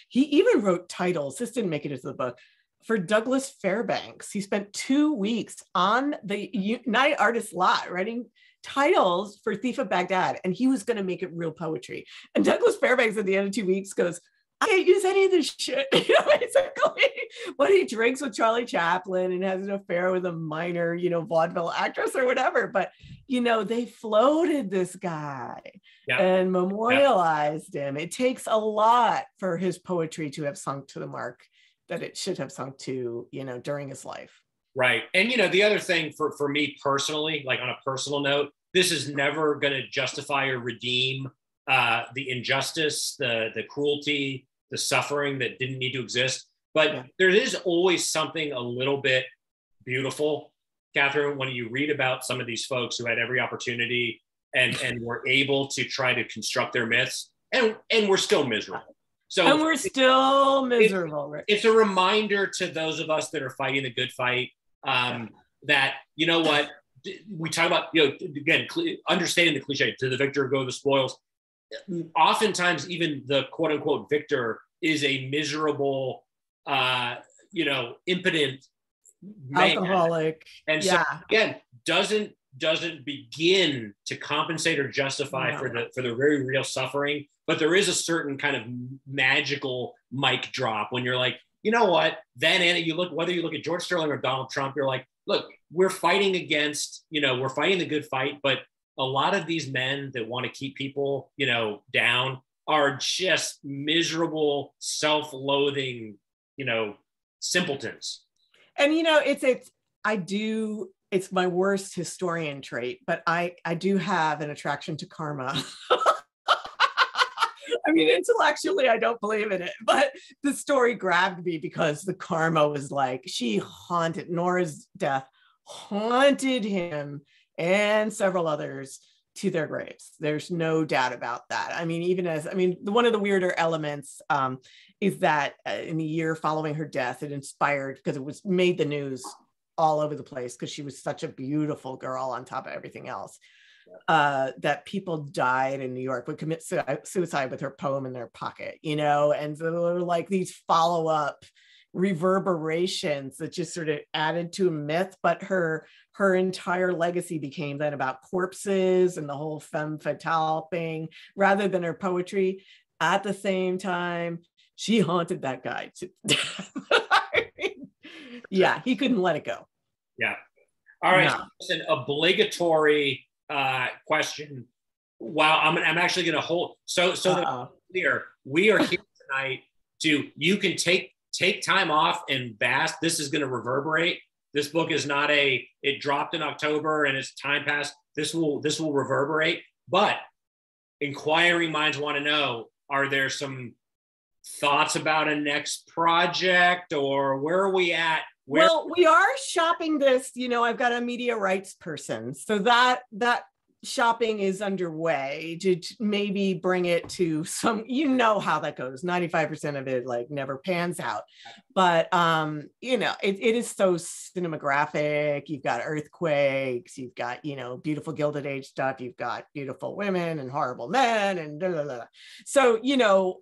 He even wrote titles. This didn't make it into the book. For Douglas Fairbanks, he spent 2 weeks on the United Artists lot writing titles for Thief of Baghdad, and he was going to make it real poetry. And Douglas Fairbanks at the end of 2 weeks goes, I can't use any of this shit, basically. When he drinks with Charlie Chaplin and has an affair with a minor, vaudeville actress or whatever. But, they floated this guy and memorialized him. It takes a lot for his poetry to have sunk to the mark that it should have sunk to, during his life. Right. And, the other thing for me personally, like on a personal note, this is never going to justify or redeem the injustice, the cruelty, the suffering that didn't need to exist. But there is always something a little bit beautiful, Catherine, when you read about some of these folks who had every opportunity and were able to try to construct their myths, and we're still miserable. And we're still miserable. It's a reminder to those of us that are fighting the good fight that, what, we talk about, again, understanding the cliche, to the victor go the spoils. Oftentimes, even the quote unquote victor is a miserable, impotent man. Alcoholic. And so again, doesn't begin to compensate or justify for the very real suffering. But there is a certain kind of magical mic drop when you're like, you know what? Then, Anna, whether you look at George Sterling or Donald Trump, you're like, look, we're fighting we're fighting the good fight, but a lot of these men that want to keep people, down are just miserable, self-loathing, simpletons. And, it's my worst historian trait, but I do have an attraction to karma. I mean, intellectually, I don't believe in it, but the story grabbed me because the karma was like, Nora's death haunted him and several others to their graves. There's no doubt about that. I mean, one of the weirder elements is that in the year following her death, it inspired, because it made the news all over the place because she was such a beautiful girl on top of everything else, that people died in New York would commit suicide with her poem in their pocket, and so there were like these follow-up reverberations that just sort of added to a myth. But her entire legacy became then about corpses and the whole femme fatale thing rather than her poetry. At the same time, she haunted that guy to death. Yeah, he couldn't let it go. Yeah. All right. No. Listen, obligatory question. Wow, I'm actually going to hold. So that clear, we are here tonight you can take time off and bask. This is going to reverberate. This book is not it dropped in October and it's time passed. This will reverberate. But inquiring minds want to know, are there some thoughts about a next project, or where are we at? Well, we are shopping this, I've got a media rights person. So that shopping is underway to maybe bring it to some, how that goes. 95% of it like never pans out. But, it is so cinematographic. You've got earthquakes, you've got, beautiful Gilded Age stuff. You've got beautiful women and horrible men and blah, blah, blah. So,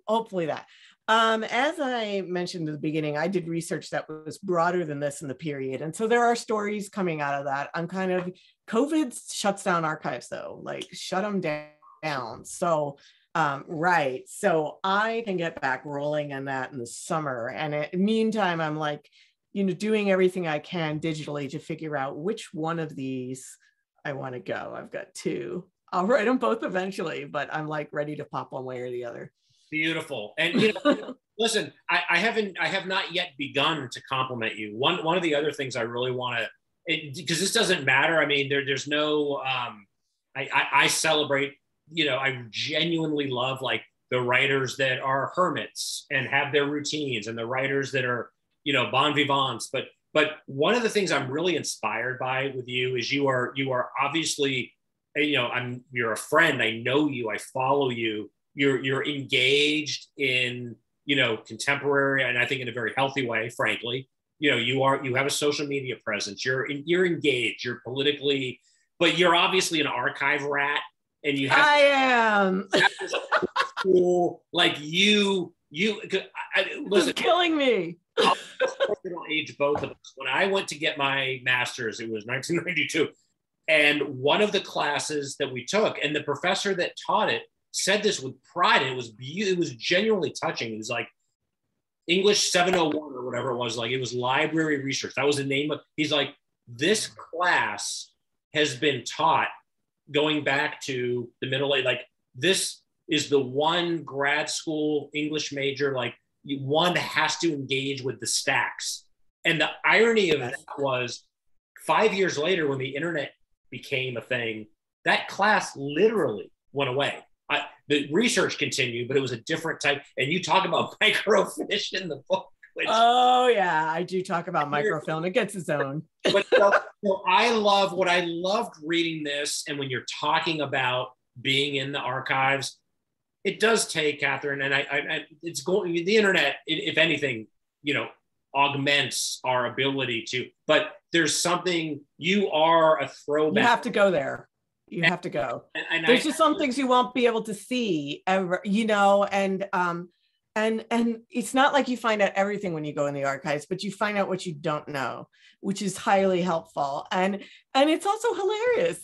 hopefully that. As I mentioned at the beginning, I did research that was broader than this in the period. And so there are stories coming out of that. COVID shuts down archives though, like shut them down. So, right. So I can get back rolling on that in the summer. And in the meantime, I'm like, doing everything I can digitally to figure out which one of these I want to go. I've got two. I'll write them both eventually, but I'm like ready to pop one way or the other. Beautiful. And listen, I have not yet begun to compliment you. One of the other things I really want to, because this doesn't matter. I mean, there's no, I celebrate, I genuinely love like the writers that are hermits and have their routines, and the writers that are, bon vivants. But one of the things I'm really inspired by with you is you are obviously, you're a friend. I know you, I follow you. You're engaged in, contemporary, and I think in a very healthy way, frankly. You have a social media presence. You're engaged. You're politically, but you're obviously an archive rat, and you have. I am. Cool, like listen. It's killing me. I'll age both of us. When I went to get my master's, it was 1992, and one of the classes that we took, and the professor that taught it said this with pride. It was genuinely touching. It was like English 701 or whatever it was. Like, it was library research. That was the name of. He's like, this class has been taught going back to the middle age. Like, this is the one grad school English major. Like, one has to engage with the stacks. And the irony of that was 5 years later, when the internet became a thing, that class literally went away. The research continued, but it was a different type. And you talk about microfiche in the book. Oh yeah, I do talk about microfilm. It gets its own. But I loved reading this. And when you're talking about being in the archives, it does take, Catherine, and it's going, the internet, if anything, augments our ability to, but there's something, you are a throwback. You have to go there. You have to go. And there's just some things you won't be able to see ever, and it's not like you find out everything when you go in the archives, but you find out what you don't know, which is highly helpful. And it's also hilarious.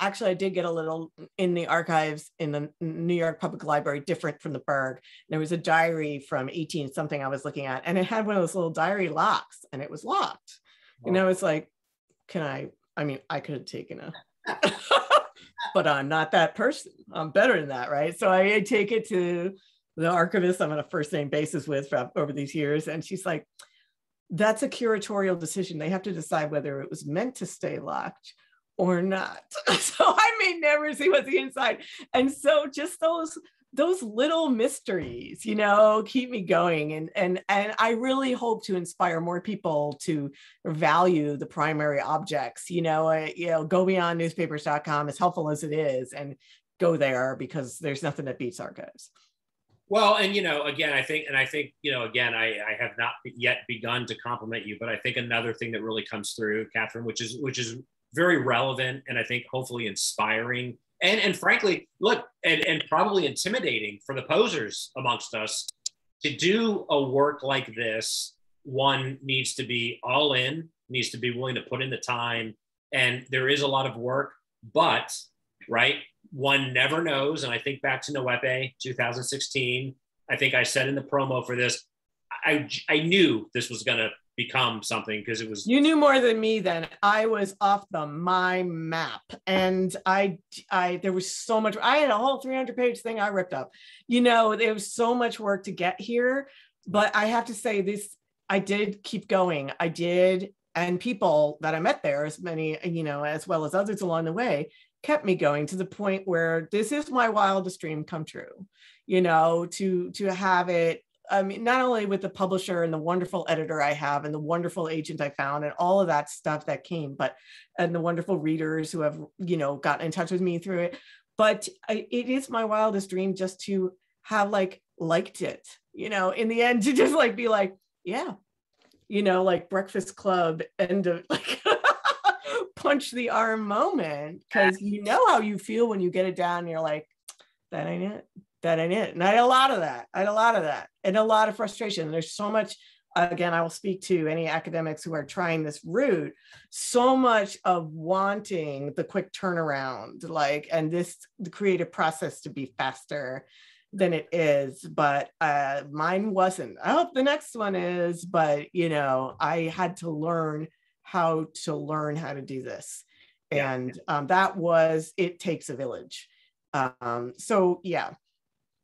Actually I did get a little in the archives in the New York Public Library, different from the Berg. There was a diary from 18 something I was looking at, and it had one of those little diary locks, and it was locked. Wow. It's like, I could have taken a but I'm not that person. I'm better than that, right? So I take it to the archivist I'm on a first name basis with over these years, and she's like, that's a curatorial decision. They have to decide whether it was meant to stay locked or not. So I may never see what's the inside. And so just those little mysteries, keep me going. And I really hope to inspire more people to value the primary objects, go beyond newspapers.com, as helpful as it is, and go there, because there's nothing that beats archives. Well, and, again, I think, again, I have not yet begun to compliment you, but I think another thing that really comes through, Catherine, which is very relevant, and I think hopefully inspiring, and frankly, look, and probably intimidating for the posers amongst us, to do a work like this, one needs to be all in, needs to be willing to put in the time. And there is a lot of work, but, right, one never knows. And I think back to Noepe 2016, I think I said in the promo for this, I knew this was going to become something, because it was. You knew more than me then. I was off my map, and there was so much. I had a whole 300-page thing I ripped up. There was so much work to get here, but I have to say this, I did keep going. I did, and people that I met there, as many, as well as others along the way, kept me going, to the point where this is my wildest dream come true, to have it. I mean, not only with the publisher and the wonderful editor I have, and the wonderful agent I found, and all of that stuff that came, and the wonderful readers who have, gotten in touch with me through it. But it is my wildest dream just to have liked it, in the end, to just be like, yeah, like Breakfast Club end of punch the arm moment, because how you feel when you get it down and you're like, that ain't it. that ain't it. And I had a lot of that. I had a lot of that and a lot of frustration. There's so much, again, I will speak to any academics who are trying this route, so much of wanting the quick turnaround, like, and the creative process to be faster than it is. But mine wasn't. I hope the next one is, but I had to learn how to do this. Yeah. And that was, it takes a village. So yeah.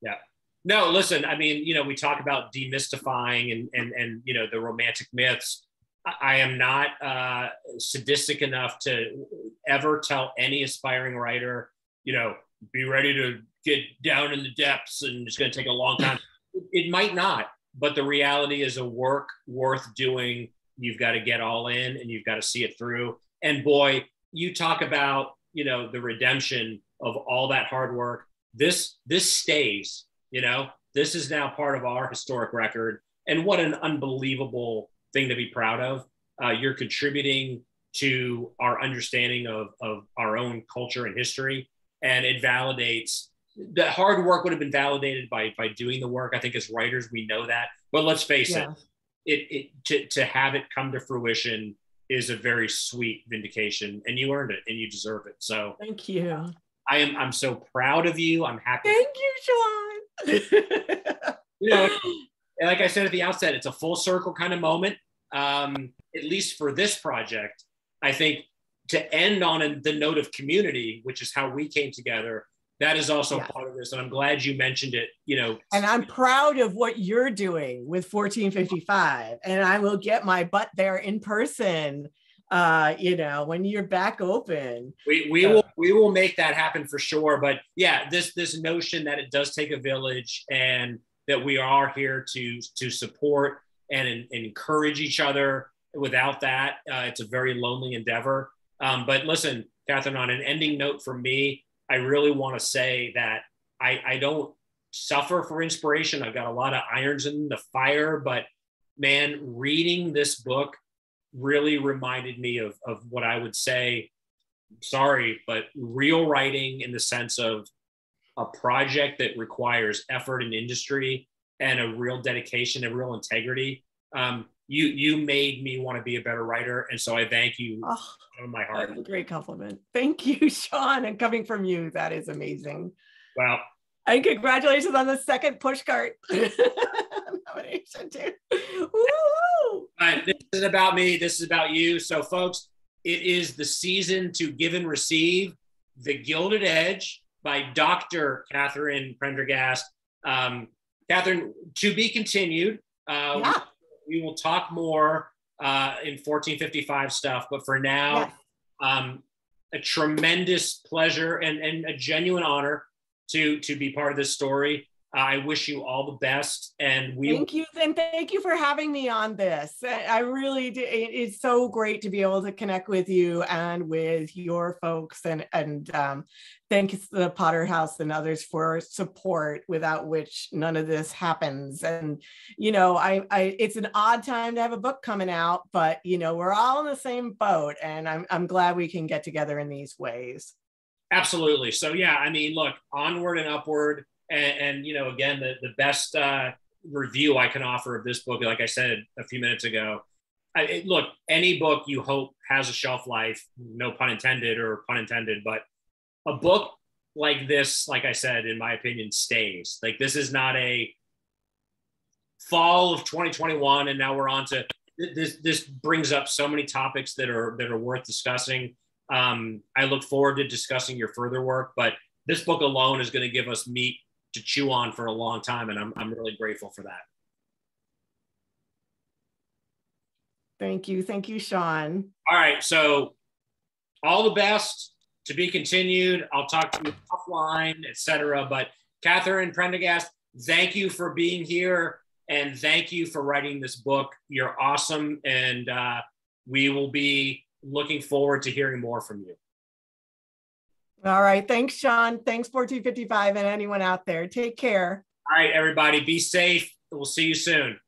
Yeah. No, listen, I mean, we talk about demystifying and the romantic myths. I am not sadistic enough to ever tell any aspiring writer, be ready to get down in the depths and it's going to take a long time. It might not, but the reality is a work worth doing. You've got to get all in and you've got to see it through. And boy, you talk about, the redemption of all that hard work. This stays, this is now part of our historic record. And what an unbelievable thing to be proud of. You're contributing to our understanding of our own culture and history. And it validates, the hard work would have been validated by doing the work. I think as writers, we know that. But let's face it, to have it come to fruition is a very sweet vindication, and you earned it and you deserve it. So thank you. I'm so proud of you. I'm happy. Thank you, Sean. Like I said at the outset, it's a full circle kind of moment. At least for this project, I think to end on the note of community, which is how we came together, that is also part of this. And I'm glad you mentioned it, And I'm proud of what you're doing with 1455. And I will get my butt there in person, when you're back open. We will make that happen for sure. But yeah, this notion that it does take a village and that we are here to support and encourage each other. Without that, it's a very lonely endeavor. But listen, Catherine, on an ending note for me, I really want to say that I don't suffer for inspiration. I've got a lot of irons in the fire, but man, reading this book really reminded me of what I would say, sorry, but real writing in the sense of a project that requires effort and industry and a real dedication and real integrity. You made me want to be a better writer. And so I thank you from my heart. That's a great compliment. Thank you, Sean. And coming from you, that is amazing. Well, and congratulations on the second pushcart nomination too. Woo! This isn't about me. This is about you. So folks, it is the season to give and receive The Gilded Edge by Dr. Catherine Prendergast. Catherine, to be continued. We will talk more in 1455 stuff, but for now, a tremendous pleasure and a genuine honor to be part of this story. I wish you all the best, and thank you, and thank you for having me on this. I really do. It's so great to be able to connect with you and with your folks, and thanks to the Potter House and others for support, without which none of this happens. And it's an odd time to have a book coming out, but we're all in the same boat, and I'm glad we can get together in these ways. Absolutely. So yeah, I mean, look, onward and upward. And again, the best review I can offer of this book, like I said a few minutes ago, look, any book you hope has a shelf life, no pun intended or pun intended, but a book like this, like I said, in my opinion, stays. Like, this is not a fall of 2021 and now we're on to this brings up so many topics that are worth discussing. I look forward to discussing your further work, but this book alone is going to give us meat to chew on for a long time, and I'm really grateful for that. Thank you, Sean. All right, so all the best, to be continued. I'll talk to you offline, etc. But Catherine Prendergast, thank you for being here, and thank you for writing this book. You're awesome, and we will be looking forward to hearing more from you. All right. Thanks, Sean. Thanks, 1455, and anyone out there. Take care. All right, everybody. Be safe. We'll see you soon.